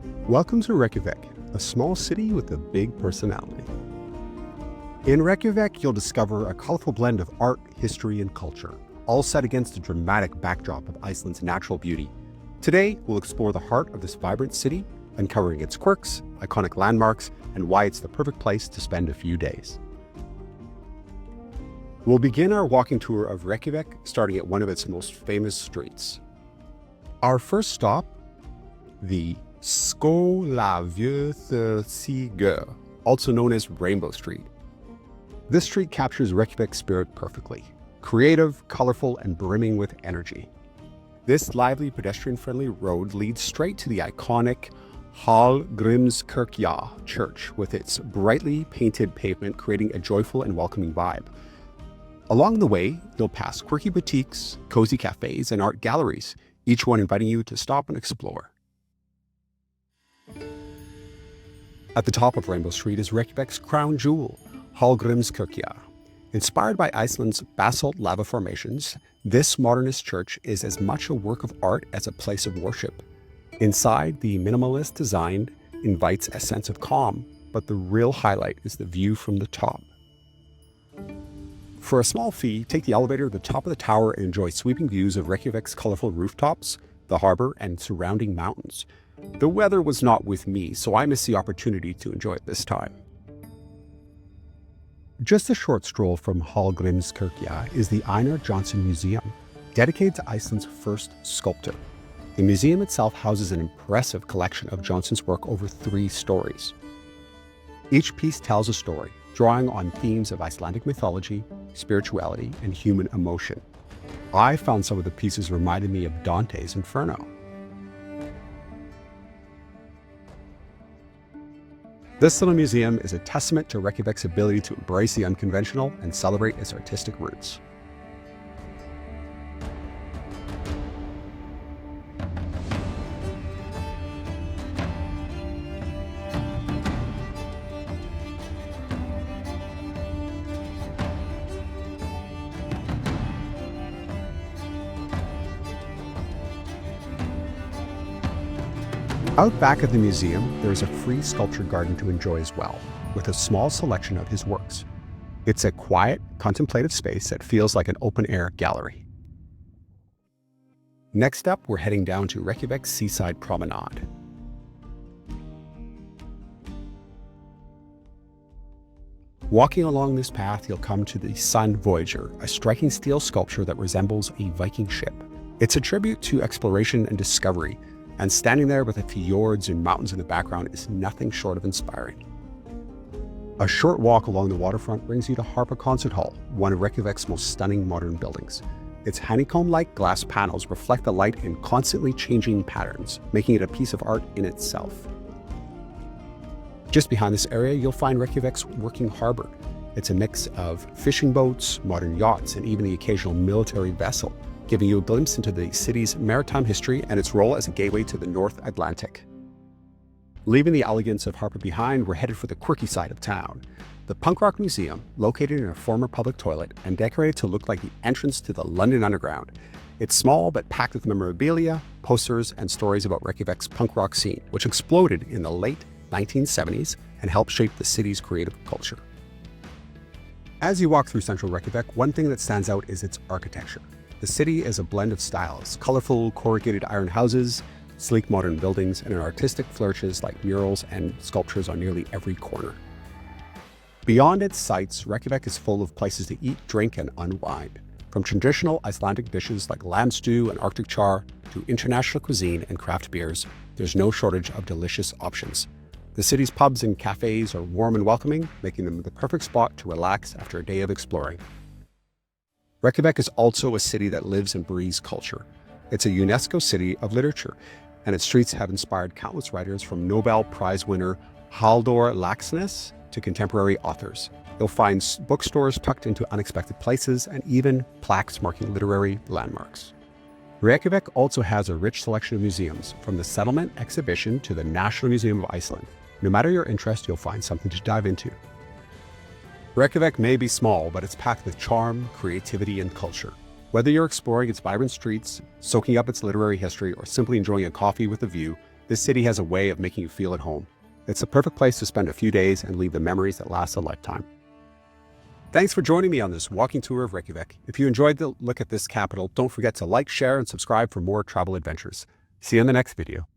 Welcome to Reykjavik, a small city with a big personality. In Reykjavik, you'll discover a colorful blend of art, history, and culture, all set against a dramatic backdrop of Iceland's natural beauty. Today, we'll explore the heart of this vibrant city, uncovering its quirks, iconic landmarks, and why it's the perfect place to spend a few days. We'll begin our walking tour of Reykjavik, starting at one of its most famous streets. Our first stop, the Skólavörðustígur, also known as Rainbow Street. This street captures Reykjavik's spirit perfectly, creative, colorful, and brimming with energy. This lively, pedestrian-friendly road leads straight to the iconic Hallgrímskirkja church with its brightly painted pavement creating a joyful and welcoming vibe. Along the way, you'll pass quirky boutiques, cozy cafes, and art galleries, each one inviting you to stop and explore. At the top of Rainbow Street is Reykjavik's crown jewel, Hallgrímskirkja. Inspired by Iceland's basalt lava formations, this modernist church is as much a work of art as a place of worship. Inside, the minimalist design invites a sense of calm, but the real highlight is the view from the top. For a small fee, take the elevator to the top of the tower and enjoy sweeping views of Reykjavik's colorful rooftops, the harbor, and surrounding mountains. The weather was not with me, so I missed the opportunity to enjoy it this time. Just a short stroll from Hallgrímskirkja is the Einar Jónsson Museum, dedicated to Iceland's first sculptor. The museum itself houses an impressive collection of Jonsson's work over 3 stories. Each piece tells a story, drawing on themes of Icelandic mythology, spirituality, and human emotion. I found some of the pieces reminded me of Dante's Inferno. This little museum is a testament to Reykjavik's ability to embrace the unconventional and celebrate its artistic roots. Out back at the museum, there is a free sculpture garden to enjoy as well, with a small selection of his works. It's a quiet, contemplative space that feels like an open-air gallery. Next up, we're heading down to Reykjavik's seaside promenade. Walking along this path, you'll come to the Sun Voyager, a striking steel sculpture that resembles a Viking ship. It's a tribute to exploration and discovery, and standing there with the fjords and mountains in the background is nothing short of inspiring. A short walk along the waterfront brings you to Harpa Concert Hall, one of Reykjavik's most stunning modern buildings. Its honeycomb-like glass panels reflect the light in constantly changing patterns, making it a piece of art in itself. Just behind this area, you'll find Reykjavik's working harbor. It's a mix of fishing boats, modern yachts, and even the occasional military vessel, giving you a glimpse into the city's maritime history and its role as a gateway to the North Atlantic. Leaving the elegance of Harpa behind, we're headed for the quirky side of town. The Punk Rock Museum, located in a former public toilet and decorated to look like the entrance to the London Underground. It's small but packed with memorabilia, posters, and stories about Reykjavik's punk rock scene, which exploded in the late 1970s and helped shape the city's creative culture. As you walk through central Reykjavik, one thing that stands out is its architecture. The city is a blend of styles, colorful corrugated iron houses, sleek modern buildings, and artistic flourishes like murals and sculptures on nearly every corner. Beyond its sights, Reykjavik is full of places to eat, drink, and unwind. From traditional Icelandic dishes like lamb stew and Arctic char to international cuisine and craft beers, there's no shortage of delicious options. The city's pubs and cafes are warm and welcoming, making them the perfect spot to relax after a day of exploring. Reykjavik is also a city that lives and breathes culture. It's a UNESCO City of Literature, and its streets have inspired countless writers from Nobel Prize winner Halldór Laxness to contemporary authors. You'll find bookstores tucked into unexpected places and even plaques marking literary landmarks. Reykjavik also has a rich selection of museums, from the Settlement Exhibition to the National Museum of Iceland. No matter your interest, you'll find something to dive into. Reykjavik may be small, but it's packed with charm, creativity, and culture. Whether you're exploring its vibrant streets, soaking up its literary history, or simply enjoying a coffee with a view, This city has a way of making you feel at home. It's the perfect place to spend a few days and leave the memories that last a lifetime. Thanks for joining me on this walking tour of Reykjavik. If you enjoyed the look at this capital, don't forget to like, share, and subscribe for more travel adventures. See you in the next video.